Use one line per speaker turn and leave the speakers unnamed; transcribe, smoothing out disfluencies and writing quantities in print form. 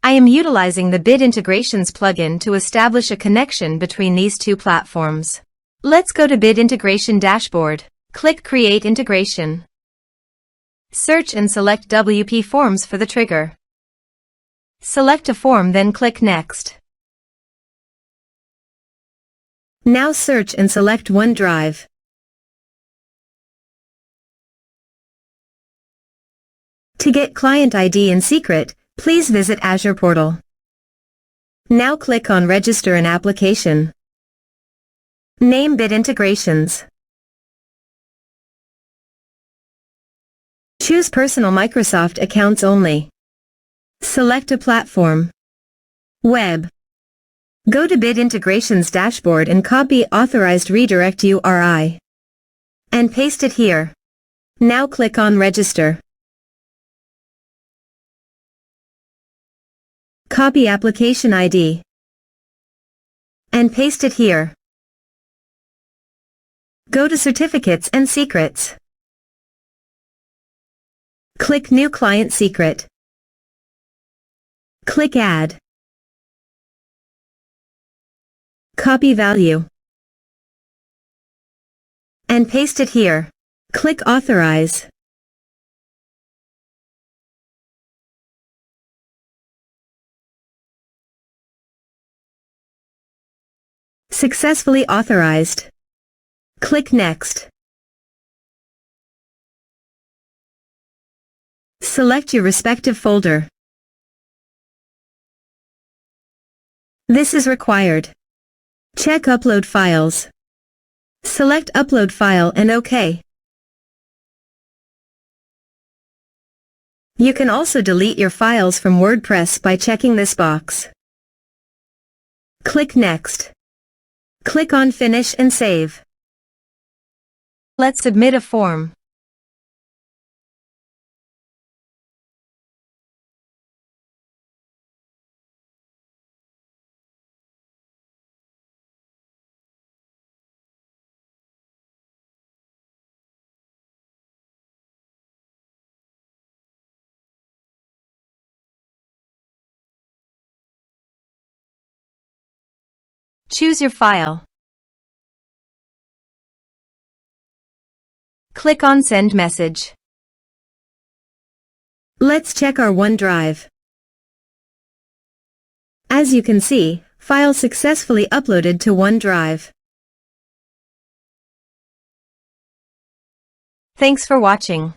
I am utilizing the Bit Integrations plugin to establish a connection between these two platforms. Let's go to Bit Integration Dashboard. Click Create Integration. Search and select WPForms for the trigger. Select a form, then click Next. Now search and select OneDrive. To get client ID and secret, please visit Azure portal. Now click on Register an application. Name Bit Integrations. Choose Personal Microsoft Accounts only. Select a platform. Web. Go to Bit Integrations Dashboard and copy Authorized Redirect URI. And paste it here. Now click on Register. Copy application ID. And paste it here. Go to Certificates and Secrets. Click New Client Secret. Click Add. Copy value. And paste it here. Click Authorize. Successfully authorized. Click Next. Select your respective folder. This is required. Check Upload Files. Select Upload File and OK. You can also delete your files from WordPress by checking this box. Click Next. Click on Finish and Save. Let's submit a form. Choose your file. Click on Send Message. Let's check our OneDrive. As you can see, file successfully uploaded to OneDrive. Thanks for watching.